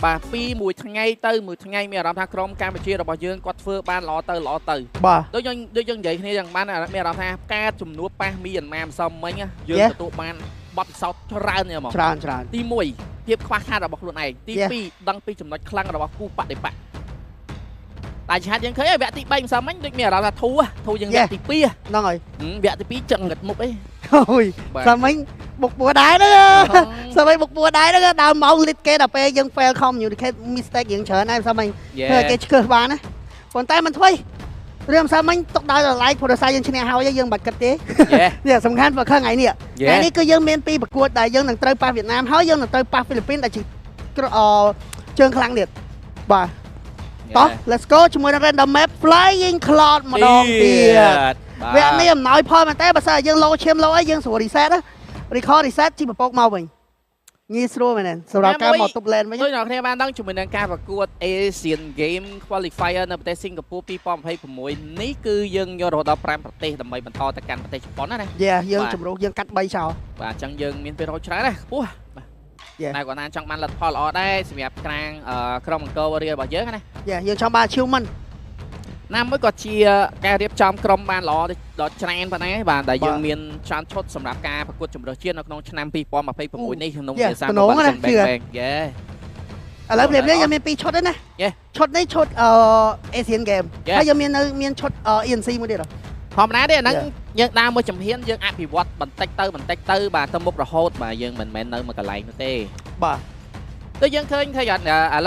បាទពីមួយថ្ងៃទៅមួយថ្ងៃមានអារម្មណ៍ថាក្រុមកម្ពុជារបស់យើងគាត់ធ្វើបានល្អទៅបាទដូចយើងនិយាយគ្នាយ៉ាងបានមានអារម្មណ៍ថាការជំនួបប៉ះមីអានម៉ាម្សិលមិញយើងទទួលបានបទពិសោធន៍ច្រើនហ្មងច្រើនទី1ភាពខ្វះខាតរបស់ខ្លួនឯងទី2ដឹងពីចំណុចខ្លាំងរបស់គូបដិបត្តិតែឆាតយើងឃើញវគ្គទី3ម្សិលមិញដូចមានអារម្មណ៍ថាធូរយើងវគ្គទី2ហ្នឹងហើយវគ្គទី2ចឹងងឹតមុខអីអូយស្មិញបុកពួរដែរណាស្មិញបុកពួរដែរណាដើមមកលិតគេដល់ពេលយើង fail communicate mistake យើងច្រើនហើយស្មិញធ្វើគេឆ្កឹះបានណាប៉ុន្តែមិនធ្វើរឿងស្មិញទុកដល់ like ព្រោះសារយើងឈ្នះហើយយើងមិនបាច់គិតទេនេះសំខាន់ព្រោះខឹងថ្ងៃនេះគឺយើងមានពីប្រកួតដែលយើងនឹងត្រូវប៉ះវៀតណាមហើយយើងនឹងត្រូវប៉ះហ្វីលីពីនដែលជាជើងខ្លាំងទៀតបាទតោះ let's go ជាមួយនឹង random map flying cloud ម្ដងទៀតវគ្គនេះអំណោយផលមែនទេបើសិនយើងលោឈាមលោអីយើងស្រួល reset record reset ជីបពកមកវិញងាយស្រួលមែនទេសម្រាប់ការមក top lane វិញដូចអ្នកគ្នាបានដឹងជាមួយនឹងការប្រកួត Asian Game Qualifier នៅប្រទេសសិង្ហបុរី2026នេះគឺយើងយករហូតដល់5ប្រទេសដើម្បីបន្តទៅកាន់ប្រទេសជប៉ុនណាយើងជំរុញយើងកាត់3ចោលបាទអញ្ចឹងយើងមានពេលរហូតច្រើនណាស់ខ្ពស់តែគាត់ណាចង់បានលទ្ធផលល្អដែរសម្រាប់ក្រាងក្រុមអង្គររៀលរបស់យើងណាយើងចង់បាន achievement ណាមួយក៏ជាការរៀបចំក្រុមបានល្អដល់ច្រើនប៉ុណ្ណាបាទដែលយើងមានច្រើនឈុតសម្រាប់ការប្រកួតជម្រើសជាតិនៅក្នុងឆ្នាំ2026នេះក្នុងវិសាលរបស់ Bang Bang យេឥឡូវព្រាបនេះយើងមាន2ឈុតទេណាឈុតនេះឈុតAsian Game ហើយយើងមានឈុត ENC មួយទៀតធម្មតាទេអាហ្នឹងយើងដើរមួយចំហៀនយើងអភិវឌ្ឍបន្តិចទៅបាទទៅមុខរហូតបាទយើងមិនមែននៅមួយកន្លែងនោះទេបាទតែយើងឃើញថាឥ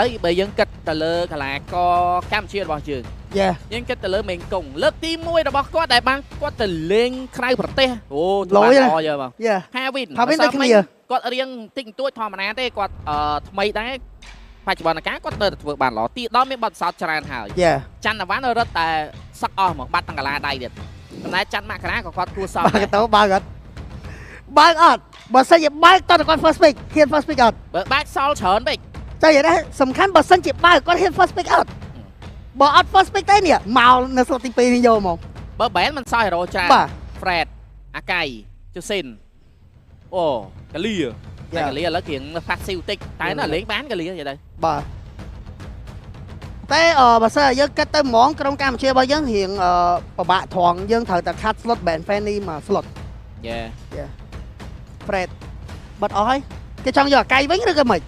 ឡូវបើយើងគិតទៅលើកីឡាករកម្ពុជារបស់យើងគិតទៅលើមេងកុងលើកទី1របស់គាត់ដែលបានគាត់ទៅលេងក្រៅប្រទេសអូល្អយើបងហាវិនដូចគ្នាគាត់រៀងតិចតួចធម្មតាទេគាត់ថ្មីដែរបច្ចុប្បន្នកាលគាត់ទៅធ្វើបានល្អទី10មានបទពិសោធន៍ច្រើនហើយច័ន្ទវ៉ាន់រត់តែសឹកអស់មកបាត់ទាំងកាឡាដៃទៀតប៉ុន្តែច័ន្ទមករាក៏គាត់គួរសមបើទៅបើអត់បើសិនជាបើតើគាត់ first pick ហ៊ាន first pick អត់បើបាក់សល់ច្រើនពេកតែយល់ទេសំខាន់បើសិនជាបើគាត់ហ៊ាន first pick អត់បើអត់ first pick ទេនេះមកនៅស្លុតទី2នេះយកមកបើបែនមិនសល់ hero ច្រើន Fred អាកៃជូស៊ីនអូកាលីតែកាលីឥឡូវគេ passive តិចតែនៅលេងបានកាលីយល់ទៅបាទតែបើសិនយើងគិតទៅហ្មងក្រុមកម្ពុជារបស់យើងរៀងពិបាកត្រង់យើងត្រូវតែខាត់ slot ban Fanny មក slot Fred បាត់អស់ហើយគេចង់យកអាកៃវិញឬក៏មិន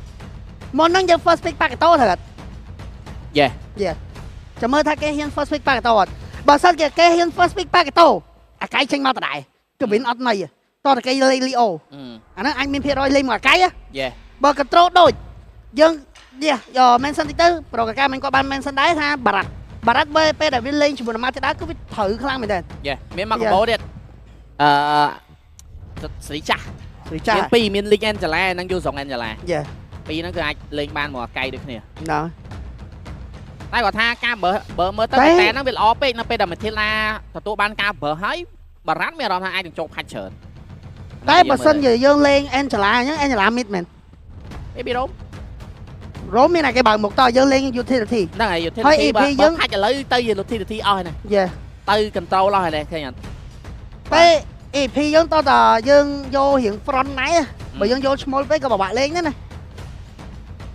មុនហ្នឹងយើង first pick ប៉ាកេតូត្រូវអត់ចាំមើលថាគេហ៊ាន first pick ប៉ាកេតូអត់បើសិនគេហ៊ាន first pick ប៉ាកេតូអាកៃចេញមកដដែលគឺវិនអត់ន័យតោះតែគេលេងលីអូអាហ្នឹងអញមានភាគរយលេងមកអាកៃបើ control ដូចយើងយក mention តិចទៅប្រកកាមិនគាត់បាន mention ដែរថាបារ៉ាត់ពេលដែលវាលេងជាមួយម៉ាត់ទៅដែរគឺវាត្រូវខ្លាំងមែនទេមានមកកបោទៀតស្រីចាស់មានពីរមាន Link Angela និង Yuzong Angela ពីរហ្នឹងគឺអាចលេងបានមកអាកៃដូចគ្នាណាតែគាត់ថាការបើមើលទៅតែហ្នឹងវាល្អពេកនៅពេលដែល Matilda ទទួលបានការបើហើយបារ៉ាត់មានអារម្មណ៍ថាអាចនឹងចូលផាច់ច្រើនតែបើសិនជាយើងលេង Angela អញ្ចឹង Angela mid មែន Baby Rome មានតែគេបើមុខតយើងលេង utility ហ្នឹងហើយ utility បើផាច់ឥឡូវទៅ utility អស់ហើយណាទៅ control អស់ហើយឃើញអត់តែ EP យើងតើយើងយករៀង front ណៃបើយើងយកឈ្មោលពេកក៏ពិបាកលេងដែរណា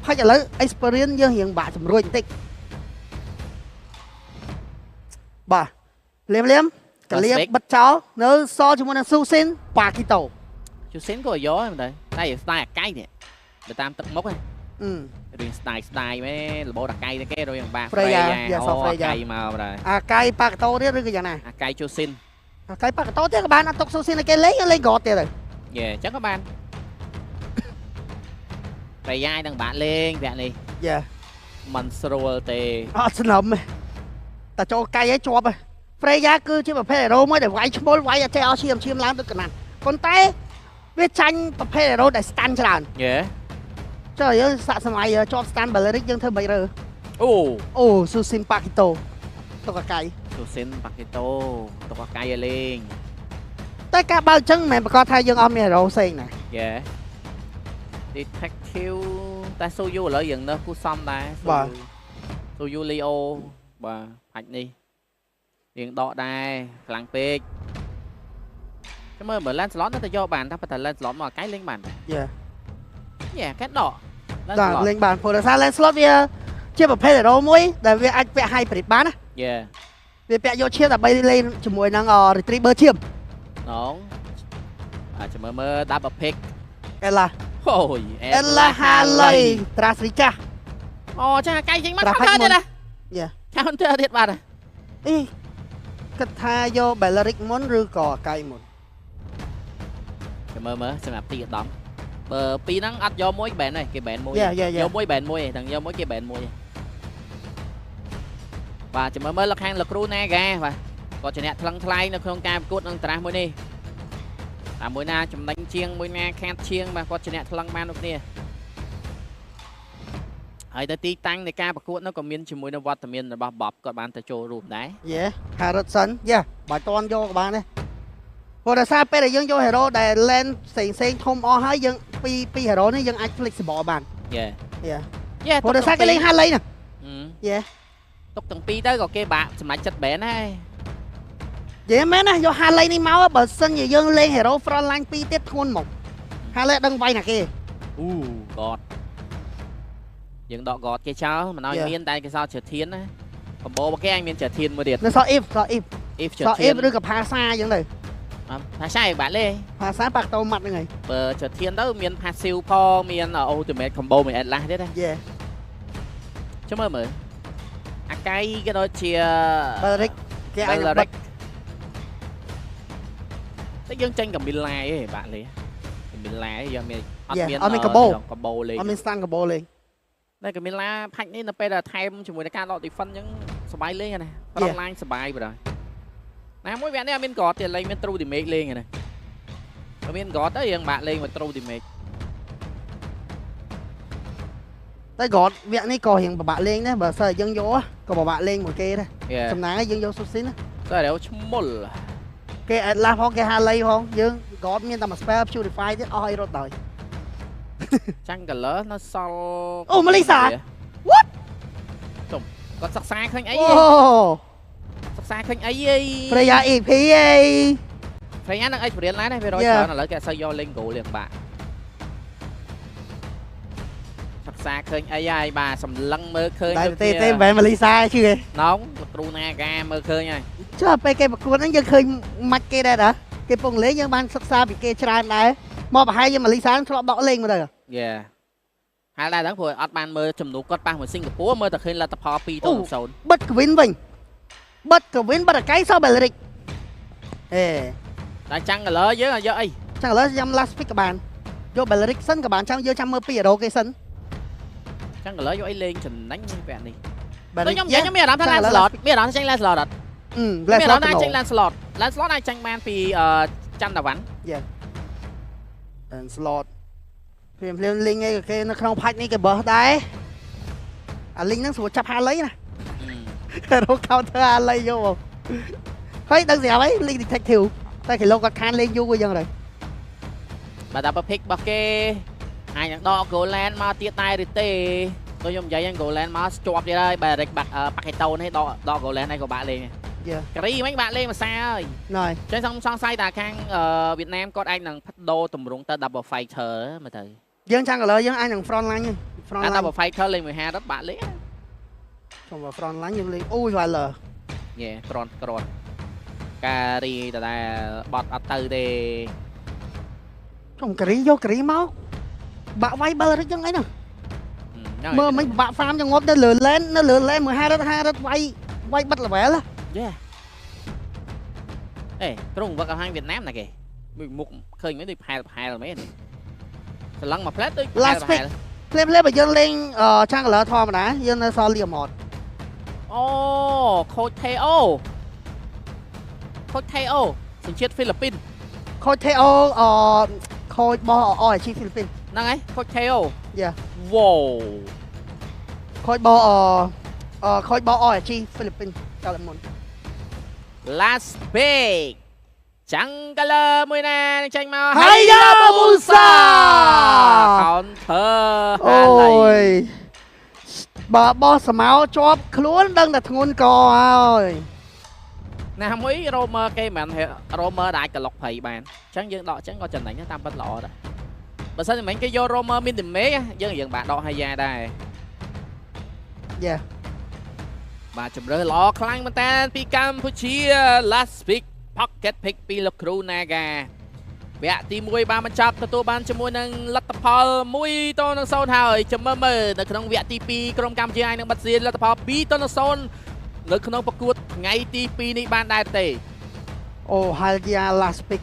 ផាច់ឥឡូវ experience យើងរៀងបាក់សម្រួលបន្តិចបាទលៀមកាលៀបបិទចោលនៅសជាមួយនឹងស៊ូស៊ីនប៉ាគីតូស៊ូស៊ីនក៏យកដែរតែស្ដាយអាកៃនេះទៅតាមទឹកមុខហ្នឹងរៀងស្ដាយមែនរបូតអាកៃទៅគេរួយអំបាហ្វ្រេយ៉ាសហ្វ្រេយ៉ាមកដែរអាកៃប៉ាកតូទៀតឬក៏យ៉ាងណាអាកៃជូស៊ីនអាកៃប៉ាកតូទៀតក៏បានអត់ទុកស៊ូស៊ីនឲ្យគេលេងក្រត់ទៀតទៅអញ្ចឹងក៏បានហ្វ្រេយ៉ានឹងបាក់លេងវគ្គនេះមិនស្រួលទេអត់ស្នឹមទេតែចូលកៃឲ្យជាប់ហ៎ហ្វ្រេយ៉ាគឺជាប្រភេទហេរ៉ូមួយដែលវាយឈ្មោលវាយអត់ចេះអស់ឈាមឡើងដូចកណាត់ប៉ុន្តែវាចាញ់ប្រភេទហេរ៉ូដែលស្តាន់ច្រើនចុះយើងសាក់សម័យជាប់ស្តាន់បាឡេរិកយើងធ្វើមិនរើអូស៊ូស៊ីនប៉ាគីតូតុកអាកៃស៊ូស៊ីនប៉ាគីតូតុកអាកៃឲ្យលេងតែការបើអញ្ចឹងមិនមែនប្រកាសថាយើងអត់មានហេរ៉ូផ្សេងណា detective តែស៊ូយូឥឡូវយើងនៅគូសំដែរស៊ូយូលីអូបាទផាច់នេះរៀងដកដែរខ្លាំងពេកចាំមើល Lancelot ទៅយកបានតែប៉ុន្តែ Lancelot មកអាកៃលេងបានកាត់ដក lên bàn phổ ra lên slot bia chia một phe để đâu muối để việc anh vẽ hai phải bán á việc vẽ vô chia là bay lên chỉ muối năng retriever chiêm đúng chỉ mơ double pick Ella ôi Ella Haley Trasricha cha cây chính mắt không thế nè counter thiệt bạn ý cách tha vô Belleric muốn rư cò cây một mơ xem là tiền đóng pi nắng ăn do mỗi bèn này cái bèn môi do mỗi bèn môi thằng do mỗi cái bèn môi và chỉ mới là hàng là Cruna ga và có chuyện này thằng thay nó không cam cốt đang trả môi đi môi na chấm đánh chiêng môi na khen chiêng mà có chuyện này thằng man lúc nè hay tới tí tăng này ca bạc cốt nó còn miên chỉ môi nó vót miên là bọp còn bạn tới chỗ rụp đấy Harrison bài toán vô các bạn đây còn là sao bây giờ dân vô hero để lên xịn thông o hai dân pi hero này dân anh flexible bạn còn là sao cái lên hai lấy nè tốc từng pi tới còn kia bạn sầm lại chật bén này vậy mấy nè do hai lấy đi máu á bờ sân gì dân lên hero frontline pi tiếp thôn một hai lấy đăng vay nè kia gọt dân đọ gọt cái cháu mà nói miên tay cái sao trở thiên á còn bố cái anh miên trở thiên một điện nó so if đưa gặp Hasa vậy này sai bạn lên Hasa bạc tàu mặt này bờ trở thiên đó miên passive po miên ở ultimate combo mình Atlas thế đấy chứ mơ mở cái đó chia Belleric cái anh bật cái dân tranh cầm Mila ấy bạn lấy Mila ấy giờ mình combo lên mình stand combo lên đây cái Mila phanh này nó bây giờ thêm chúng mình ca đọ thì phân những bài lên này online bài rồi nè mỗi vẹn này mình có tiền lên mình true thì make lên này mình có tới bạn lên mà true thì make tới gọt vẹn này có hiện bạn lên đấy bờ sờ dân vô còn bạn lên một kia đây sầm nắng dân vô sút xín á tới đều một cái là phong cái Harley không dân gọt miên tầm spare purify chứ oi rồi đời chăng cả lỡ nó sau Melissa what còn sắc xa khanh ấy sắc xa khanh ấy Freya EP Freya đang ấy phải lái này về rồi chờ nó lỡ cái sao do lên gỗ liền bạn xa khơi ai bà sầm lăng mơ khơi tê về Melissa chứ nóng Cruna ga mơ khơi nha chứ cái bậc cuốn nó dân khơi mặt kia đây đã cái phong lấy dân ban sắc xa bị kia tràn này mò bà hai dân Melissa nó bỏ lên mà đây hai là đáng rồi ở ban mơ chùm nụ cốt bang của Singapore mơ thật khi là tập họ pi tông sồn bất cứ vinh bất là cái sao Belleric đã chăng là lỡ với là do ấy chăng là lỡ dăm last pick các bạn vô Belleric sân các bạn chăng vô trăm mơ pi ở đâu cái sân chăng là lỡ vô ấy lên trình đánh như vậy này tôi nhóm giống như là thằng Lancelot biết đó tranh Lancelot biết đó tranh Lancelot này tranh man pi chăn là vắn Lancelot phim Linh ngay cái nó không phách này cái bờ đấy Linh nó sủa chập hai lấy nè nó counter hai lấy vô không thấy đang dẻo ấy Linh detective tay thì lâu còn khan lên vô dân rồi bà double pick bọc kê ai nhận đo Golan mà tiết tay thì tê tôi dùng giấy anh Golan mà chọp đi đây bà địch bạc cái tàu này đo Golan này của bạn lên cái mấy bạn lên mà xa ơi rồi trên xong sai tà khang Việt Nam có anh là phát đô tùm rụng ta double fighter mà thử dân chăng là lời dân anh là frontline nha double fighter lên 12 đất bạn lấy xong vào frontline nhưng lên ui vài lờ cron cari ta bọt ở từ thì không cari vô cari máu bạn vay Belleric dân ấy nè mơ mấy bạn farm cho ngóp nó lừa lên 12 đất vay bắt là vẻ là ê trùng vào hàng Việt Nam này kìa một khơi mấy đi hai là mấy này lăng mà flat tới last pick play bây giờ lên trang lỡ thò mà đã dân nó so liều một Coach Theo sinh chết Philippines Coach Theo Coach Bo ở chi Philippines năng ấy Coach Theo wow Coach Bo ở chi Philippines cao lắm muốn last pick chẳng cả lơ mùi nè tranh màu Hayabusa counter ôi bà boss máu chóp luôn đang là thôn cò rồi nè không ý Romer cây mà Romer đại cả lọc phầy bàn chẳng dương đọ chẳng có trình đánh nó tam bất lọ rồi បើសិនមិនគេយក Romer មានតែមេយើងបាទដកហើយយ៉ាដែរ យ៉ា បាទជម្រើសល្អខ្លាំងមែនតើពីកម្ពុជា Last Pick Pocket Pick ពីលោកគ្រូ Naga វគ្គទី1បានបញ្ចប់ទទួលបានជាមួយនឹងលទ្ធផល1-0ហើយចាំមើលនៅក្នុងវគ្គទី2ក្រុមកម្ពុជាអាចនឹងបិទសៀនលទ្ធផល2-0នៅក្នុងប្រកួតថ្ងៃទី2នេះបានដែរទេអូហាល់យ៉ា last pick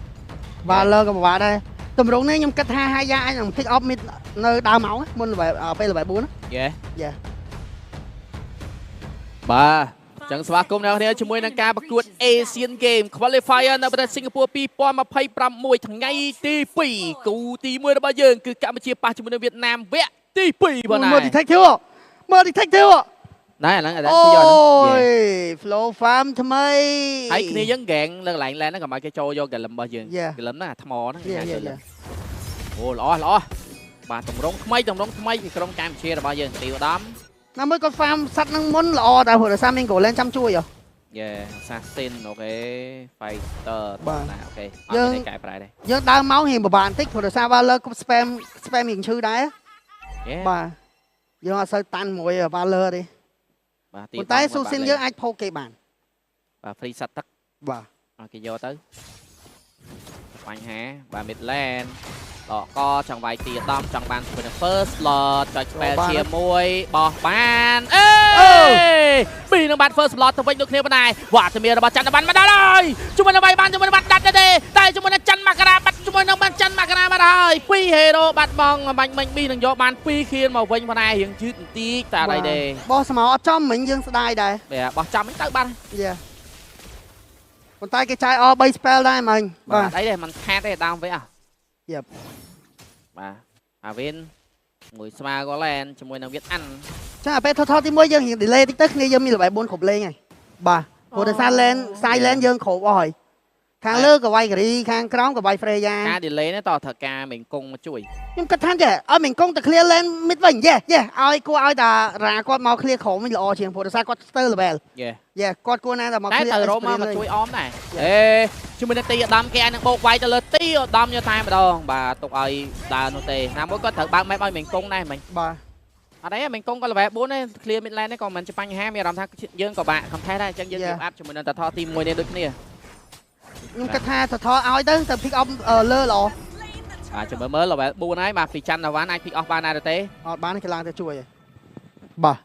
បាទលើក៏ពិបាកដែរតម្រងនេះខ្ញុំគិតថាហាយ៉ាអាចនឹង pick up នៅដើមម៉ោងមុនពេលលេវ4យេបាទចឹងស្វាគមន៍អ្នកគ្នាជាមួយនឹងការប្រកួត Asian Game Qualifier នៅប្រទេសសិង្ហបុរី2026ថ្ងៃទី2គូទី1របស់យើងគឺកម្ពុជាប៉ះជាមួយនឹងវៀតណាមវគ្គទី2បងណាមើល detective ណែហ្នឹងអូយ flow farm ថ្មីហើយគ្នាយើងហ្គេងនៅកន្លែង land ហ្នឹងក៏មកគេចូលយកកលឹមរបស់យើងកលឹមហ្នឹងអាថ្មហ្នឹងអូល្អបាទតម្រងថ្មីពីក្រុមកម្ពុជារបស់យើងទីឧត្តមណាមួយគាត់ farm សัตว์នឹងមុនល្អតែព្រោះសារមាន goal ចាំជួយassassin អូខេ fighter បាទអូខេអត់មានកែប្រែទេយើងដើរមករៀងពិបាកបន្តិចព្រោះសារបាល់លើ spam រៀងឈឺដែរបាទយើងអត់សូវតាន់មួយបាល់លើទេបាទប៉ុន្តែស៊ូស៊ីនយើងអាចផោគេបានបាទ free សັດទឹកបាទឲ្យគេយកទៅបញ្ហាបាទ midland ដកកចង់វាយទីឧត្តមចង់បានជាមួយនឹង first slot ចុច spell ជាមួយបោះបានពីនឹងបាន first slot ទៅវិញដូចគ្នាប៉ុណ្ណាវត្តមានរបស់ច័ន្ទវណ្ណមកដល់ហើយជាមួយនឹងវាយបានជាមួយនឹងបាត់ដាច់ទេតែជាមួយនឹងច័ន្ទមករាបាត់ជាមួយនឹងបានច័ន្ទមករាមកដល់ហើយ2 hero បាត់បង់បាញ់មីនឹងយកបាន2ខៀនមកវិញប៉ុណ្ណារៀងជឿនបន្តិចតែអីទេបោះស្មោអត់ចំមិញយើងស្ដាយដែរបោះចំមិញទៅបាត់ប៉ុន្តែគេចាយអ3 spell ដែរមិញបាទអីទេมันខាតទេដើមវិញបាទអាវិនមួយស្មាក៏ឡែនជាមួយនឹងវៀតអានចាពេលថតទី1យើងរៀង delay តិចទៅគ្នាយើងមានល្បែ4គ្រប់លេងហើយបាទព្រោះដោយសារ lane side lane យើងគ្រប់អស់ហើយខាងលើក៏វាយការីខាងក្រោមក៏វាយ Freya ការ delay នេះតើត្រូវការមេងកុងមកជួយខ្ញុំគិតថាចេះឲ្យមេងកុងទៅ clear lane mid វិញឲ្យតារាគាត់មក clear ក្រុមវិញល្អជាងព្រោះដោយសារគាត់ stir level គាត់គួរណាតែមក clear តែរ៉ូមកជួយអមដែរជាមួយនឹងទីឧត្តមគេអាចនឹងបោកវាយទៅលើទីឧត្តមយកតែម្ដងបាទទុកឲ្យដើរនោះទេណាមួយគាត់ត្រូវបើក map ឲ្យមេងកុងដែរមិញបាទអត់ទេមេងកុងក៏ level 4ដែរ clear mid lane នេះក៏មិនជាបញ្ហាមានអារម្មណ៍ថាយើងក៏បាក់ contest ដែរអញ្ចឹងយើង up ជាមួយនឹងតថទី1នេះដូចគ្នាខ្ញុំគិតថាតថឲ្យទៅ pick up លើល្អបាទចាំមើល level 4ហើយបាទពីច័ន្ទវណ្ណអាច pick off បានដែរទេអត់បានគេឡើងទៅជួយបាទ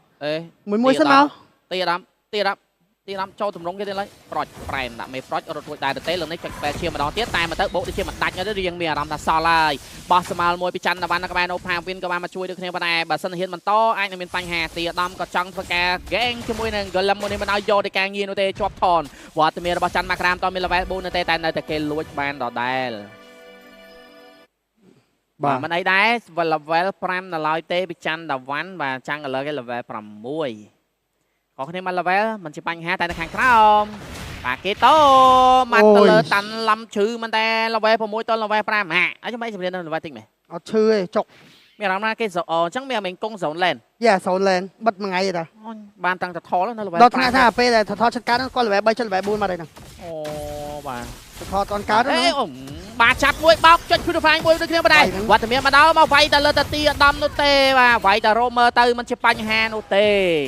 មួយសិនមកទីឧត្តមចូលតម្រងគេទៅឡើយប្រចប្រែមដាក់មេប្រចរត់រួចដែរទេលើនេះចុច spell ឈាមម្ដងទៀតតែមកទៅបោកដូចជាមិនដាច់ទៅរៀងមានអារម្មណ៍ថាសល់ហើយបោះស្មាល់មួយពីច័ន្ទវណ្ណក៏បាន no power win ក៏បានមកជួយដូចគ្នាប៉ុន្តែបើសិនហ៊ានបន្តអាចនឹងមានបញ្ហាទីឧត្តមក៏ចង់ធ្វើការ gang ជាមួយនឹង golem មួយនេះមិនឲ្យយកទៅការងារនោះទេជាប់ថនវត្តមានរបស់ច័ន្ទមករាមតមាន level 4នៅទេតែនៅតែគេលួចបានដដែលបាទមិនអីដែរ level 5នៅឡើយទេពីច័ន្ទវណ្ណបាទចាំងឥឡូវគេ level 6ខុសគ្នាមក level មិនជាបញ្ហាតែនៅខាងក្រោមបាទគេតមកទៅលើតាន់ឡំឈឺមិនតែ level 6ត level 5ហាអញ្ចឹងមិនជំរាបនៅ level តិចមែនអត់ឈឺទេចុកមានអារម្មណ៍ថាគេអញ្ចឹងមានមេងកុង zone lane zone lane បិទមួយថ្ងៃទេតាបានតាំងតថលនៅ level 5ដល់ថ្ងៃថាពេលដែលតថលចិត្តកើតគាត់ level 3ចុច level 4មកដែរហ្នឹងអូបាទតថលតនកើតហ្នឹងបាទចាប់មួយបោកចុច purify មួយដូចគ្នាបណ្ដៃវត្តមានមកដល់មកវាយទៅលើតាទីឧត្តមនោះទេបាទវាយទៅ romer ទៅមិនជាបញ្ហានោះទេ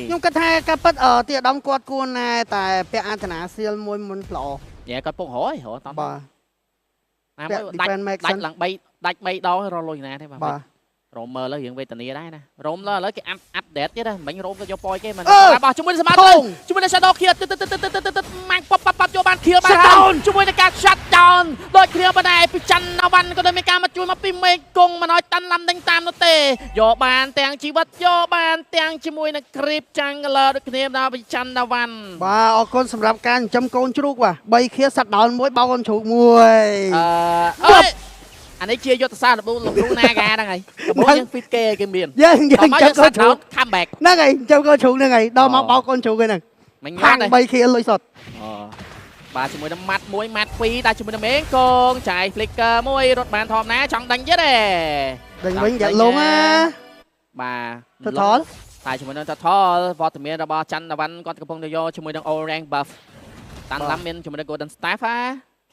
ខ្ញុំគិតថាការពិតទីឧត្តមគាត់គួរណែតែពាក់អន្តនាសៀលមួយមុនល្អគាត់ពងរយតោះបាទណាមួយដាច់ឡើង3ដាច់3ដងរលុយណាទេបាទរ៉ូមើលលើរឿងវេទនាដែរណារ៉ូមលើឥឡូវគេអាប់ដេតទៀតហ្នឹងមិញរ៉ូមក៏យកប៉យគេមិនបោះជាមួយនឹងសម្បត្តិជាមួយនឹង shadow ខៀតម៉ាំងប៉ប៉យកបានខៀលបានជាមួយនឹងការ shut down ដូចគ្នាប៉ុន្តែពីច័ន្ទវណ្ណក៏ដូចមានការមកជួយមកពីមេគង្គមិនឲ្យតាន់ឡាំដេញតាមនោះទេយកបានទាំងជីវិតយកបានទាំងជាមួយនឹង creep jungler ដូចគ្នាដល់ពីច័ន្ទវណ្ណបាទអរគុណសម្រាប់ការចិញ្ចឹមកូនជ្រូកបាទ3ខៀល shut down មួយបោកកូនជ្រូកមួយអានេះជាយុទ្ធសាស្ត្ររបស់លោកគ្រូ Naga ហ្នឹងហើយព្រោះយើង fit គេមានយើងចាំកូនជ្រូក comeback ហ្នឹងហើយចាំកូនជ្រូកហ្នឹងហើយដល់មកបោកកូនជ្រូកហ្នឹងមិញងាត់3ខៀលលុយសុទ្ធបាទជាមួយនឹងម៉ាត់1ម៉ាត់2តែជាមួយនឹងមេកងចាយ flicker មួយរត់បានធម្មតាចង់ដេញទៀតទេដេញវិញយ៉ាក់លងណាបាទថលតែជាមួយនឹងថលវត្តមានរបស់ច័ន្ទវណ្ណគាត់កំពុងទៅយកជាមួយនឹង orange buff តាន់ឡាំមានជាមួយនឹង golden staff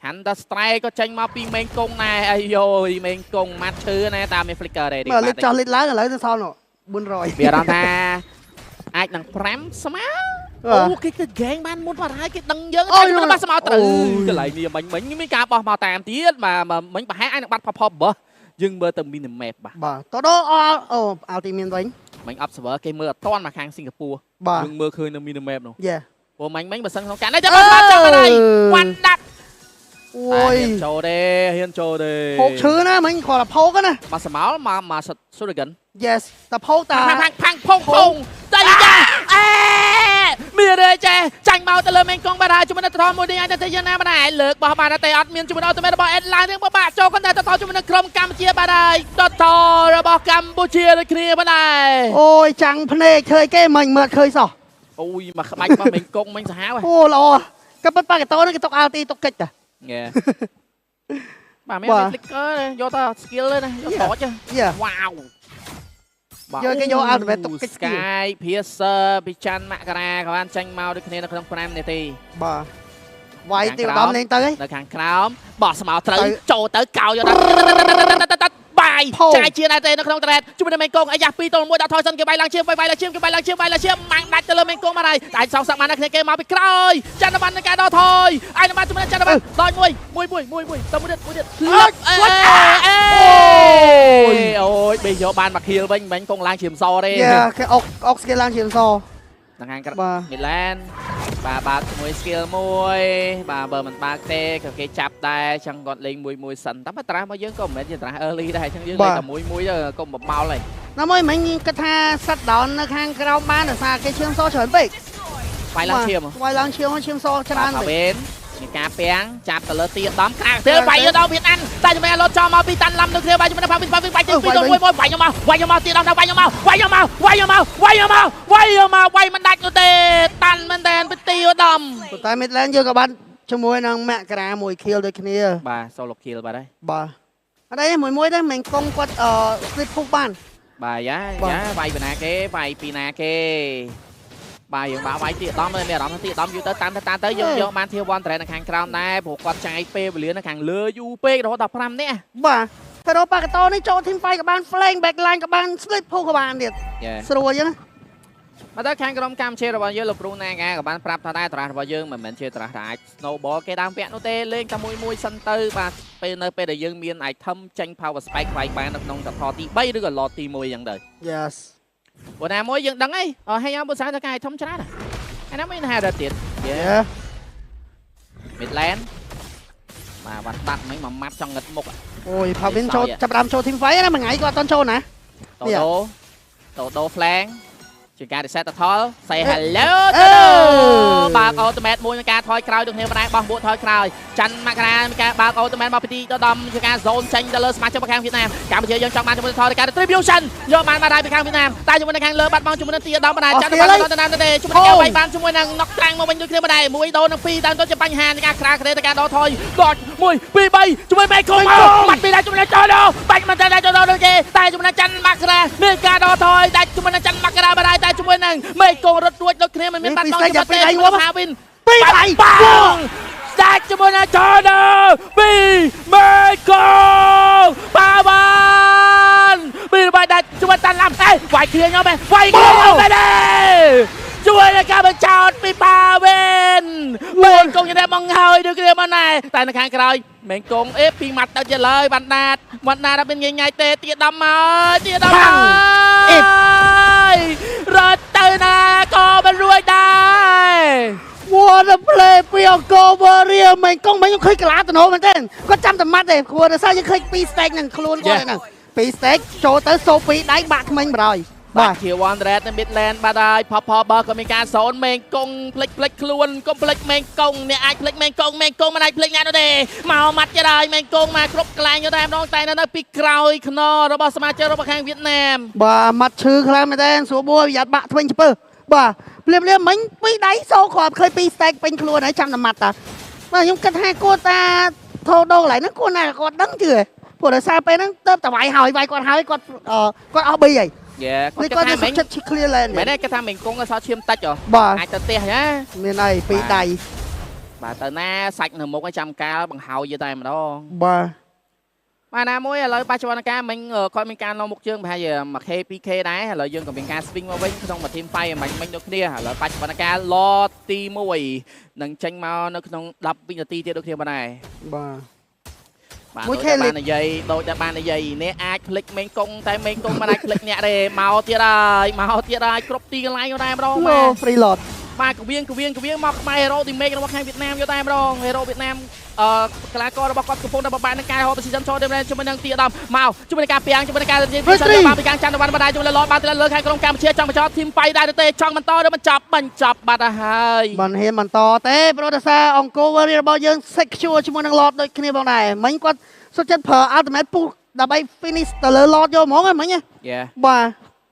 Counter strike ក៏ចេញមកពីមេងកុងដែរអាយយមេងកុងម៉ាត់ឈឺណាតាមមាន flicker ដែរមើលលិតចោះលិតឡើងឥឡូវទៅសល់400វាអារម្មណ៍ថាអាចនឹង5ស្មើអូគេគឺ game បានមុនបាត់ហើយគេដឹងយើងតែមិនបាត់ស្មើត្រូវកន្លែងនេះមិញមានការបោះមកតាមទៀតបាទមិញប្រហែលអាចនឹងបាត់ផបបើយើងមើលទៅ minimap បាទតោះអូអល់ទីមានវិញមិញ observer គេមើលអត់តាន់មកខាងសិង្ហបុរីយើងមើលឃើញនៅ minimap នោះព្រោះមិញបើសិនក្នុងការនេះចាំបាត់ចាំបាត់ហើយវ៉ាន់ដាត់អូយចូលទេហ៊ានចូលទេផោកឈឺណាមិញគាត់តែផោកណាមកស្មោលមកស៊ូរិគិន Yes តែផោកតាផាំងផងតែយ៉ាអេមានទេចេះចាញ់មកទៅលើមេងកុងបាត់ហើយជាមួយនឹងត្រមួយនេះអាចទៅយ៉ាងណាបានដែរលើកបោះបានតែអត់មានជាមួយនឹងអូតូម៉េតរបស់អេតឡាននឹងបបាក់ចូលគាត់តែតជាមួយនឹងក្រុមកម្ពុជាបាត់ហើយតរបស់កម្ពុជាដូចគ្នាបាត់ដែរអូយចាំងភ្នែកឃើញគេមិញមើលឃើញសោះអូយមកក្បាច់របស់មេងកុងមិញសាហាវអូល្អក៏ប៉ាកតោនេះគេຕົកអាល់ទីຕົកកិច្ចតាបាទមាន flicker យកទៅ skill ទេណាយកតចវ៉ាវយកគេយកអល់ទីមេតទុកកិច្ច Sky Piercer ពីច័ន្ទមករាក៏បានចាញ់មកដូចគ្នានៅក្នុង5នាទីបាទវាយទីឧត្តមលេងទៅនៅខាងក្រោមបោះស្មោត្រូវចូលទៅកោយកដល់បាយចាយជាណែទេនៅក្នុងត្រេតជាមួយនឹងមេងកុងអាយ៉ា2ទល់1ដាក់ថយសិនគេបាយឡើងឈាមម៉ាំងដាច់ទៅលើមេងកុងមកហើយតែសងសឹកមកនៅគ្នាគេមកពីក្រោយច័ន្ទវណ្ណនឹងការដល់ថយអាយនៅបានជាមួយនឹងច័ន្ទវណ្ណដល់មួយទៅមួយទៀតអូយបេយកបានមកខៀលវិញមិញកុងឡើងឈាមសទេគេអុក skill ឡើងឈាមសខាងមីឡានបាទជាមួយ skill មួយបាទបើមិនបើកទេក៏គេចាប់ដែរចឹងគាត់លេងមួយសិនតែត្រាស់មកយើងក៏មិនមែនជាត្រាស់ early ដែរចឹងយើងលេងតែមួយទៅកុំបបោលហើយណាមួយមិញគិតថា shut down នៅខាងក្រោមបានដោយសារគេឈាមសច្រើនពេកវាយឡើងឈាមឈាមសច្រើនពេកមានការពាំងចាប់ទៅលើទីឧត្តមខាងទៀតវាយយកដល់វៀតណាមតែជំនាញលោតចោលមកពីតាន់ឡាំទៅគ្នាវាយជំនាញផាវិញបាច់ទី2ទៅ1វាយមកទីឧត្តមវាយយកមកវាយមិនដាច់នោះទេតាន់មែនតែនពីទីឧត្តមតែ Midland យើងក៏បានជាមួយនឹងមករាមួយ kill ដូចគ្នាបាទ solo kill បាទហើយបាទអត់អីមួយទេមិនកុងគាត់split push បានបាទយ៉ាវាយពីណាគេវាយពីណាគេបាទយើងបាក់វាយទីឧត្តមមានអារម្មណ៍ថាទីឧត្តមយូរទៅតាមទៅយើងយកបានធាវ1 trade នៅខាងក្រោមដែរព្រោះគាត់ចាយពេលវេលានៅខាងលើយូរពេករហូតដល់5នាក់បាទតែរកប៉ាកតោនេះចូល team fight ក៏បាន flank backline ក៏បាន split push ក៏បានទៀតស្រួលចឹងមកទៅខាងក្រុមកម្ពុជារបស់យើងលោកគ្រូណាកាក៏បានប្រាប់ថាដែរត្រាស់របស់យើងមិនមែនជាត្រាស់ថាអាច snowball គេដើមពាក់នោះទេលេងតែមួយសិនទៅបាទពេលដែលយើងមាន item ចេញ power spike ខ្វាយបាននៅក្នុងតថទី3ឬក៏ lot ទី1ចឹងទៅ Yes ព្រោះណាមួយយើងដឹងអីហើយយើងបើស្អាតទៅកាយធំច្រើនអាណាមានហារ៉ាទៀត Midland បាទបាត់បាត់មិញមកម៉ាត់ចង្ងឹតមុខអូយ Pavin ចូលចាប់ដើមចូល team fight ណាមួយថ្ងៃគាត់អត់តន់ចូលណាតូ flank ជាការ reset តថល say hello បើក ultimate មួយនឹងការថយក្រោយដូចគ្នាបណ្ដាបោះបួកថយក្រោយច័ន្ទមករាមានការបើក ultimate មកពីទីដល់ដំជាការ zone ចេញទៅលើសមាជិកខាងវៀតណាមកម្ពុជាយើងចង់បានជាមួយថយការ distribution យកបានមកដែរពីខាងវៀតណាមតែជាមួយនៅខាងលើបាត់បង់ជាមួយនឹងទីដល់បណ្ដាច័ន្ទបានទៅតាមទេជាមួយការវាយបានជាមួយនឹង knock ត្រាំងមកវិញដូចគ្នាបណ្ដាមួយដូននឹង2តាមទៅជាបញ្ហានៃការក្រាក្រេទៅការដល់ថយគាត់1 2 3ជាមួយមេកុងមកបាត់ពីដែរជាមួយនឹងចោលបាច់មិនតែចោលដូចគេតែជាមួយនឹងច័ន្ទមករាមានការដល់ថយតែជាមួយនឹងច័ន្ទមករាបណ្ដាតែជាមួយនឹងមេកុងរត់រួចដូចគ្នាមិនមានបាត់បង់ទេហាវិនពីរដៃបងស្ដាច់ជាមួយនឹងចោលពីមេកុងបាបានពីបាយដាច់ជួយតាន់ឡាំអេវាយគ្រៀងមកវាយគ្រៀងមកទេជួយនឹងការបញ្ចោតពីបាវិនមេកុងយ៉ាងបងហើយដូចគ្នាមកណែតែនៅខាងក្រោយមេកុងពីម៉ាត់ទៅជាលើយបានដាតដល់មានងាយទេទៀតដំមករត់ទៅណាក៏មិនរួចដែរ What a play ពីអង្គរវត្តរៀលមិនកុងមិញខ្ញុំឃើញកលាតំណមែនទេគាត់ចាំតែម៉ាត់ទេគួរតែសារយើងឃើញ2 stake នឹងខ្លួនគាត់ហ្នឹង2 stake ចូលទៅសូ2ដៃបាក់ថ្មិញបរយបាទជា one red នៅ midland បាទហើយផបបើក៏មានការសូនមេងកុងផ្លិចខ្លួនកុំផ្លិចមេងកុងអ្នកអាចផ្លិចមេងកុងមិនអាចផ្លិចអ្នកនោះទេមកម៉ាត់ទៀតហើយមេងកុងមកគ្រប់កន្លែងទៅតែម្ដងតែនៅពីក្រោយខ្នររបស់សមាជិករបស់ខាងវៀតណាមបាទម៉ាត់ឈឺខ្លាំងមែនទេស្រួលបួរប្រយ័ត្នបាក់ថ្មិញឆ្ពើបាទភ្លាមមិញ2ដៃសូគ្រាប់ឃើញ2 stake ពេញខ្លួនហើយចាំតែម៉ាត់តាបាទខ្ញុំគិតថាគាត់តាថោដោកន្លែងហ្នឹងគាត់ណាគាត់ដឹងជឿព្រោះដោយសារពេលហ្នឹងទៅតែវាយគាត់ហើយគាត់អស់3ហើយគាត់ថាមិញចិត្ត clear lane មែនទេគាត់ថាមិញកុងក៏សោះឈាមតិចហ៎អាចទៅផ្ទះណាមានហើយ2ដៃ bà tới na sạch là một cái trăm ca bằng hậu như tay mà đó bà mà na mối là ba cho anh ca mình coi mình ca nó một chương bây giờ mà khe PK đá hay là dương còn mình ca swing qua bên không mà team fight mình được kia là ba cho anh ca lo ti mùi nâng tranh mau nó không đập bây ti tiêu được kia bên này bà mỗi khe ban này dây đôi ta ban này dây nè ai click mình công tay mình công mà ai click nhẹ đây mau tia đây crop ti cái line vô đây đâu mà free load mà của viên mọc mai hero thì make nó bóc hai Việt Nam vô tay đâu hero Việt Nam cái lá co nó bóc con của phong nó bóc bàn nó cài họ bị cho đem lên cho mình đang tia đầm màu cho mình cà piang cho mình cà gì ba bị căng chăn nó ban đây cho mình lót ba lên hai con cam chia trong mà cho team fightได้เตะช่องมันต่อเดี๋ยวมันจับบัดហើយมันเห็นมันต่อเต้โปรดักซ่าองโกเวอร์របស់យើង secure ជាមួយនឹង lot ដូចគ្នាបងដែរមិញគាត់សុខចិត្តប្រើ ultimate push ដើម្បី finish ទៅលើ lot យកហ្មងមិញបាទ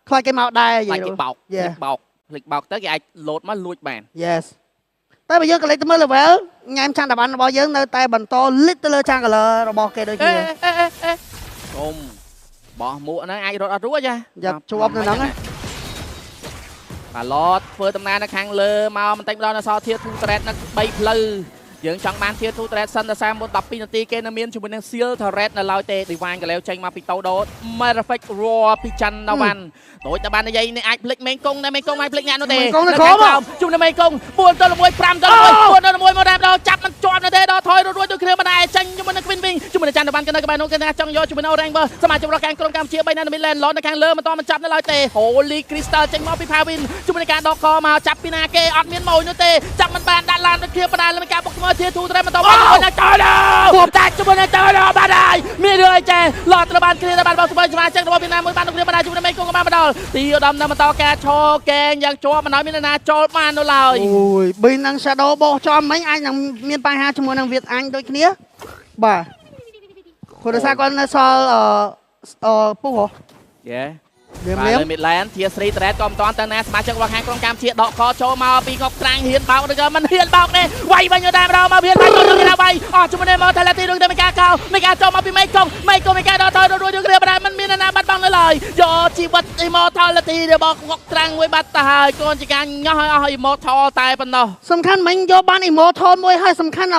ខ្លាចគេមកដែរយីខ្លាចគេបោកคลิกบอกtới cái ai load mà lùi bàn yes តែបើយើងក៏លេខទៅមើល level ញ៉ាំឆាន់តាបានរបស់យើងនៅតែបន្តលិតទៅលើឆាន់ color របស់គេដូចគ្នាកុំបោះមួកហ្នឹងអាចរត់អត់រួចចាយ៉ាប់ជាប់នៅហ្នឹងបាទឡតធ្វើដំណើរនៅខាងលើមកបន្តិចម្ដងនៅសល់ធាទូត្រេតនៅ3ផ្លូវយើងចង់បានធាទូត្រេតសិនតែ30 12នាទីគេនៅមានជាមួយនឹង seal turret នៅឡើយទេ divine ក៏លេវចេញមកពីតោដូ perfect raw ពីច័ន្ទវ៉ាន់ដូចតែបាននិយាយនេះអាចភ្លេចមេងកុងតែមេងកុងអាចភ្លេចអ្នកនោះទេជួយនៅមេងកុង4 ទៅ 1 5 ទៅ 1 4 ទៅ 1មកដែរដល់ចាប់មិនជាប់នៅទេដល់ថយរួចដូចគ្នាមិនដែរចេញជាមួយនឹង Queen Wing ជាមួយនឹងច័ន្ទវ៉ាន់ក៏នៅក្បែរនោះគេចង់យកជាមួយនឹង Ranger សមាជិករបស់ការក្រុមកម្ពុជា3នៅ Midland ឡននៅខាងលើមិនតមិនចាប់នៅឡើយទេ Holy Crystal ចេញមកពី Pavin ជាមួយនឹងការដកកមកចាប់ពីណាគេអត់មានម៉ួយនោះទេចាប់មិនបានដាក់ឡានដូចគ្នាបណ្ដាលនឹងការបុកស្មើធាទូត្រេតមិនតបាននៅចោលពុំតាច់ជាមួយនឹងចោលបានហើយមានរឿងចេះឡតត្រូវបានគ្រាបានបោកស្បែកសមាជិករបស់វៀតណាមមួយបានគ្នាបណ្ដាជាមួយនឹងមេកុងក៏បានមកដល់ទីឧត្តមនៅបន្តការឈរកែងយ៉ាងជាប់មិនឲ្យមានណាចូលបាននៅឡើយអូយបីនឹង Shadow បោះចំមិញអាចនឹងមានបញ្ហាជាមួយនឹងវៀតអាញ់ដូចគ្នាបាទគាត់ថាគាត់នៅសល់ពុះហ៎យេបាទលើ Midland ធាស្រីត្រេតក៏មិនតាន់ទៅណាសមាជិករបស់ខាងក្រុមកម្ពុជាដកកចូលមកពីងុកត្រាំងហ៊ានបោកឬក៏មិនហ៊ានបោកទេវាយវិញទៅតែម្ដងមកហ៊ានបាច់ទៅគេវាយអស់ជាមួយមកថៃឡាទីដូចតែមានការកោមានការចូលមកពីមេកុងមានការដកថយរួចៗគ្នាបានមិនមានណាបាត់បង់នៅឡើយយកជីវិត Immortality របស់ងុកត្រាំងមួយបាត់ទៅហើយកូនជាការញ៉ោះឲ្យអស់ Immortal តែប៉ុណ្ណោះសំខាន់មិញយកបាន Immortal មួយហើយសំខាន់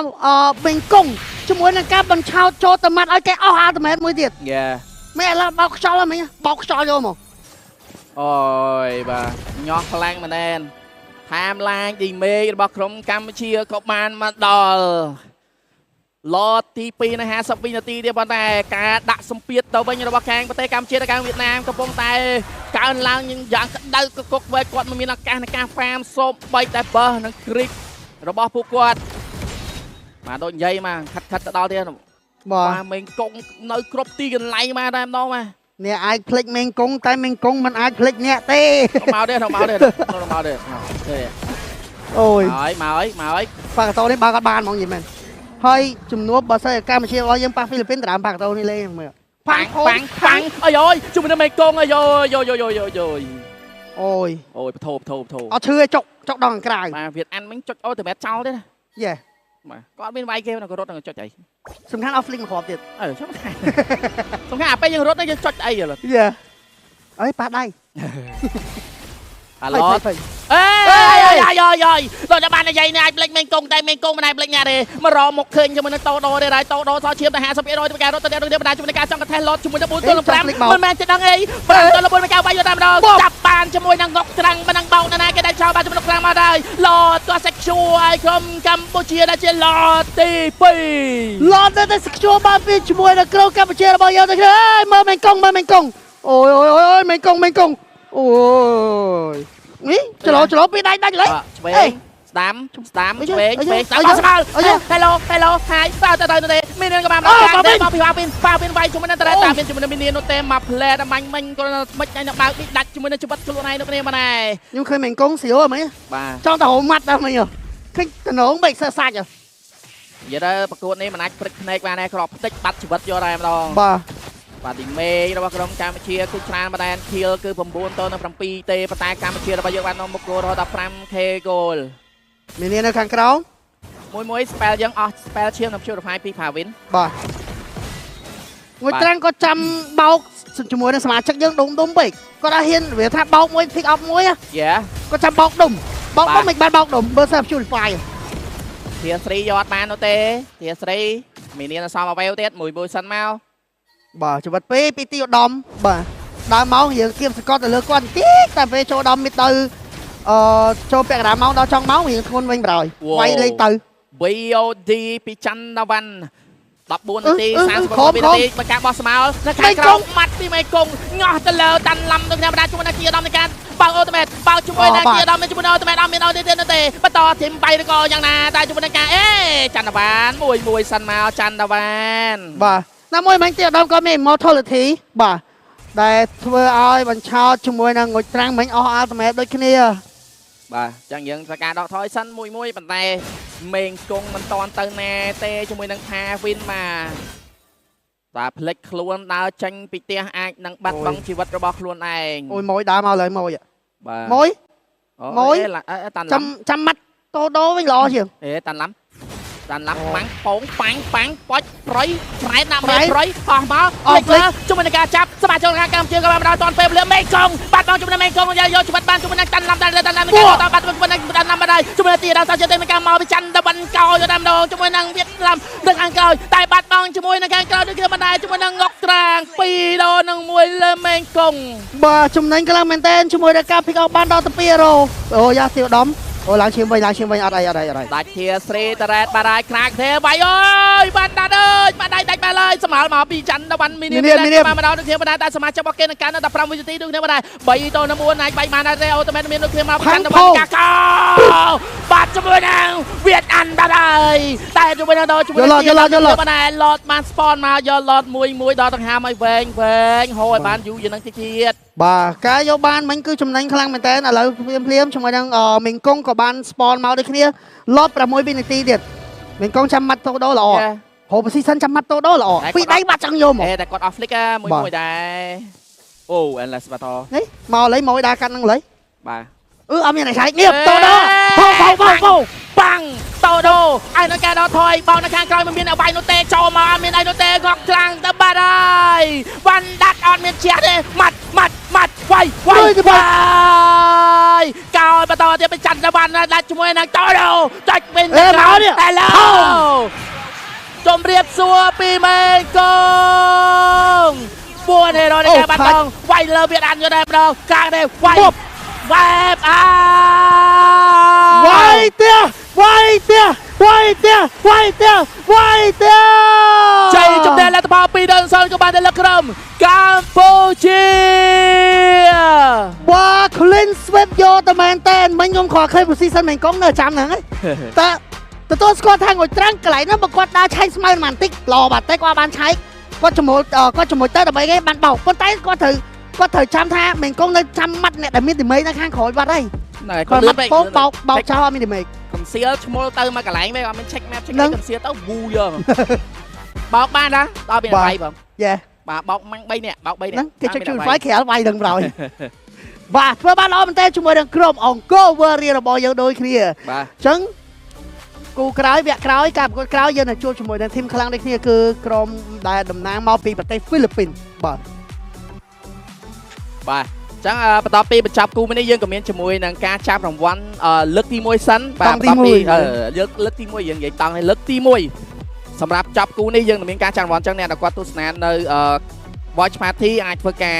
មេកុងជាមួយនឹងការបញ្ឆោតចូលទៅម៉ាត់ឲ្យគេអស់ Ultimate មួយទៀតយេមែនឡើយបោកខ្យល់ហ្នឹងមិញបោកខ្យល់យកមកអូយបាទញ៉ោះខ្លាំងមែនទេហាមឡាញឌីមេរបស់ក្រុមកម្ពុជាក៏បានមកដល់ឡតទី2នៅ50វិនាទីទៀតប៉ុន្តែការដាក់សម្ពាធទៅវិញរបស់ខាងប្រទេសកម្ពុជាទៅខាងវៀតណាមកំពុងតែកើនឡើងយ៉ាងក្តៅកគុកវែកគាត់មិនមានឱកាសในការហ្វាមសូមបីតែបើសនឹងគ្រីករបស់ពួកគាត់បាទដូចនិយាយមកខិតទៅដល់ទៀតបាទមេងកុងនៅគ្រប់ទីកន្លែងមកតែម្ដងបាទអ្នកអាចភ្លេចមេងកុងតែមេងកុងមិនអាចភ្លេចអ្នកទេមកទេអូយមកប៉ាកាតូនេះបើកអត់បានហ្មងយីមែនហើយជំនួបបើសិនកម្ពុជារបស់យើងប៉ះហ្វីលីពីនតាមប៉ាកាតូនេះលេងមើលប៉ាំងអើយជាមួយនឹងមេងកុងអើយអូយបថោអត់ឈឺចុកដល់ខាងក្រៅបាទវៀតអានមិញចុចអូតែមែនចោលទេណាយេបាទគាត់មានវាយគេក៏រត់នឹងចុចអីសំខាន់អស់ flick មកគ្រាប់ទៀតសំខាន់អាពេលយើងរត់ទៅយើងចុចអីយេអើយប៉ះដៃអាឡតអេដល់តែបាននិយាយនេះអាចភ្លេចមេងកុងតែមេងកុងមិនអាចភ្លេចណាទេមករកមកឃើញជាមួយនឹងតោដូទេហើយតោដូសល់ឈាមតែ50%ទៅការរត់ទៅអ្នកនឹងបណ្ដាជាមួយនឹងការចង់កថេះឡតជាមួយនឹង4ទល់5មិនមែនទេដឹងអី5ទល់4មកការវាយយកតែម្ដងចាប់បានជាមួយនឹងងុកត្រាំងមិននឹងបោកណាគេដែលចោលបានជាមួយនឹងខ្លាំងមកដែរឡតក៏សេកឈួរឲ្យក្រុមកម្ពុជាដែលជាឡតទី2ឡតទៅសេកឈួរបានពីជាមួយនឹងក្រុមកម្ពុជារបស់យើងទៅអើយមើលមេងកុងអូយមេងកុងអូយនេះច្រឡពីដៃដាច់លេឆ្វេងស្ដាំឆ្វេងស្ដាំស្មើហេឡូហាយទៅទេមាននឹងក៏បានមកពីវាយជាមួយនឹងតាតាមមានជាមួយនឹងមីនីនោះទេមកផ្លែតែមាញ់ក៏មិនឯងបើកដាច់ជាមួយនឹងជីវិតខ្លួនឯងនោះគ្នាបានដែរខ្ញុំឃើញមេងកុងស្រាវហ្មងបាទចង់តែហៅម៉ាត់ដែរមិញឃើញតំណងបែកសាច់និយាយទៅប្រកួតនេះមិនអាចព្រឹកភ្នែកបានដែរគ្រាប់ផ្ទិចបាត់ជីវិតយកដែរម្ដងបាទទីមេរបស់ក្រុមកម្ពុជាគឺច្រើនម្ដងគីលគឺ9ទៅនឹង7ទេប៉ុន្តែកម្ពុជារបស់យើងបាននាំមុខគោលរហូតដល់ 5k គោលមាននៅខាងក្រោមមួយ spell យើងអស់ spell ឈាមនៅ purify ពី Pavin បាទមួយត្រាំងក៏ចាំបោកជាមួយនឹងសមាជិកយើងដុំពេកគាត់ថាហ៊ានវាថាបោកមួយ pick up មួយគាត់ចាំបោកដុំមិនបានបោកដុំបើសិន purify ធាស្រីយកអត់បាននោះទេធាស្រីមីនាសំអវេវទៀតមួយសិនមកបាទជីវិតពីទីឧត្តមបាទដើមម៉ោងរៀងគៀបសកត់ទៅលើគាត់បន្តិចតែពេលចូលដល់មីទៅចូលពាក់កណ្ដាលម៉ោងដល់ចុងម៉ោងរៀងធ្ងន់វិញប្រយវាយលេងទៅ VOD ពីច័ន្ទវណ្ណ14នាទី36វិនាទីបង្ការបោះស្មោលនៅខាងក្រោមម៉ាត់ពីមេគង្គងោះទៅលើតាន់ឡំទៅខ្ញុំដាក់ជាមួយនឹងគីអាដាមនៃការបើកអូតូម៉េតបើកជាមួយនឹងគីអាដាមជាមួយនឹងអូតូម៉េតអត់មានអូទេទេបន្តធីម3ឬក៏យ៉ាងណាតែជាមួយនឹងការច័ន្ទវណ្ណមួយសិនមកច័ន្ទវណ្ណបាទណាមួយមិញគីអាដាមក៏មាន immortality បាទដែលធ្វើឲ្យបញ្ឆោតជាមួយនឹងងុយត្រាំងមិញអស់អូតូម៉េតដូចគ្នាបាទចឹងយើងត្រូវការដកថយសិនមួយប៉ុន្តែមេងគង់មិនតន់ទៅណាទេជាមួយនឹងថាវិនបាទតែផ្លិចខ្លួនដើរចេញពីផ្ទះអាចនឹងបាត់បង់ជីវិតរបស់ខ្លួនឯងអូយមួយដើរមកឡើយមួយបាទមួយតាន់ចាំម៉ាត់តូដូវិញល្អជាងតាន់ឡាំបាំងប៉ងប៉ាំងប៉ាច់ប្រៃប្រែដាក់មេប្រៃអស់មកលេចលើជាមួយនឹងការចាប់សមាជិកកម្ពុជាក៏បានដល់តនពេលវេលាមេកងបាត់បង់ជាមួយនឹងមេកងយកជីវិតបានជាមួយនឹងតាន់ឡាំតាន់ឡាំក៏បាត់ជាមួយនឹងតាន់ឡាំបានជាមួយនឹងទីដល់សាជាទៅការមកពីច័ន្ទវណ្ណកោយកតាមដងជាមួយនឹងវៀតណាមដឹកខាងក្រោយតែបាត់បង់ជាមួយនឹងខាងក្រោយដូចគ្នាបណ្ដាជាមួយនឹងងុកត្រាង2ដងនឹង1លើមេកងបាទចំណេញខ្លាំងមែនទែនជាមួយនឹងការភិកអោបានដល់ទៅ2រ៉ូអូយ៉ាសៀវដំអូឡើងឈាមវិញអត់អីដាច់ធាស្រីតរ៉េតបារាយខ្នាកទេបាយអើយបានដាច់អើយបានដាច់បែរឡើយសម្រាប់មកពីច័ន្ទវណ្ណមីនីបានមកដល់ដូចគ្នាបណ្ដាតែសមាជិករបស់គេនឹងកាន់នៅ15វិនាទីដូចគ្នាបណ្ដា3ទៅ9អាចបែកបានដែរអូតូម៉េតមានដូចគ្នាមកច័ន្ទវណ្ណកាកោបាត់ជាមួយនឹងវៀតអានបាត់ហើយតែជាមួយនឹងដល់ជាមួយនឹងបណ្ដាឡតបានស្ពនមកយកឡតមួយដល់ដង្ហើមឲ្យវែងហូរឲ្យបានយូរជាងនឹងទៀតបាទការយកបានមិញគឺចំណេញខ្លាំងមែនតើឥឡូវភ្លាមជាមួយនឹងមីងកុងក៏បានស្ពនមកដូចគ្នាឡត6វិនាទីទៀតមីងកុងចាំម៉ាត់តូដូល្អហូបស៊ីសិនចាំម៉ាត់តូដូល្អពីដៃបាត់ចង់យកមកតែគាត់អស់ហ្លិកមួយដែរអូអេនឡាស្បាតនេះមកលេមួយដែរកាត់នឹងលេបាទអត់មានតែឆែកនេះតូដូបោបាំងតូដូឲ្យនៅការដល់ថយបោនៅខាងក្រោយមិនមានអវ័យនោះទេចូលមកអត់មានអីនោះទេគាត់ខ្លាំងទៅបាត់ហើយវ៉ាន់ដាត់អត់មានជះទេម៉ាត់វាយកោបន្តទៀតទៅច័ន្ទវណ្ណដាច់ជាមួយនឹងតូដូចាច់វិញតែឡូជម្រាបសួរពីមេកង4ហេរ៉ូនៃការបាត់បង់វាយលើវៀតអានយកដែរម្ដងកាងទេវាយវ៉ែបវាយជ័យជំនះលទ្ធផល2ដល់0ក៏បានទៅលើក្រុមកម្ពុជាបាទ clean sweep យកទៅមែនតើមិញខ្ញុំខកឃើញ position មិញកុំនៅចាំហ្នឹងតើទទួលស្គាល់ថាងុយត្រាំងកន្លែងហ្នឹងបើគាត់ដើរឆែកស្មៅបន្តិចល្អបាត់តែគាត់បានឆែកគាត់ជាមួយទៅដើម្បីគេបានបោកប៉ុន្តែគាត់ត្រូវចាំថាមិញកុំនៅចាំម៉ាត់អ្នកដែលមានទីមេនៅខាងក្រោយបាត់ហើយគាត់មកពងបោកចោលអត់មានទីមេកំសៀលឈ្មោះទៅមកកន្លែងវិញអត់មាន check map កំសៀលទៅវូយកបោកបានណាដល់មានបាយបងយេបាទបោកម៉ាំង3នាក់ហ្នឹងគេជួយវាយក្រែលវាយនឹងប្រយបាទធ្វើបានល្អមែនតើជាមួយនឹងក្រុមអង្គរវរីរបស់យើងដូចគ្នាបាទអញ្ចឹងគូក្រោយវគ្គក្រោយការប្រកួតក្រោយយើងនឹងជួបជាមួយនឹងធីមខ្លាំងដូចគ្នាគឺក្រុមដែលតំណាងមកពីប្រទេសហ្វីលីពីនបាទចឹងបន្ទាប់ពីបញ្ចប់គូនេះយើងក៏មានជាមួយនឹងការចាប់រង្វាន់លើកទី1សិនបាទបន្ទាប់ពីលើកទី1យើងនិយាយតង់ឲ្យលើកទី1សម្រាប់ចាប់គូនេះយើងនឹងមានការចាប់រង្វាន់ចឹងអ្នកដែលគាត់ទស្សនានៅ Watch Party អាចធ្វើការ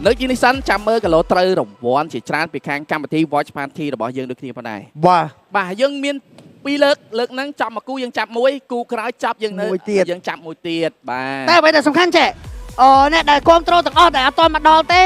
លើកទីនេះសិនចាំមើលគីឡូត្រូវរង្វាន់ជាច្រើនពីខាងកម្មវិធី Watch Party របស់យើងដូចគ្នាផងដែរបាទយើងមាន2លើកហ្នឹងចាប់មួយគូយើងចាប់មួយគូក្រោយចាប់យើងនៅយើងចាប់មួយទៀតបាទតែអ្វីដែលសំខាន់ចេះអ្នកដែលគ្រប់ត្រូលទាំងអស់ដែលអត់ទាន់មកដល់ទេ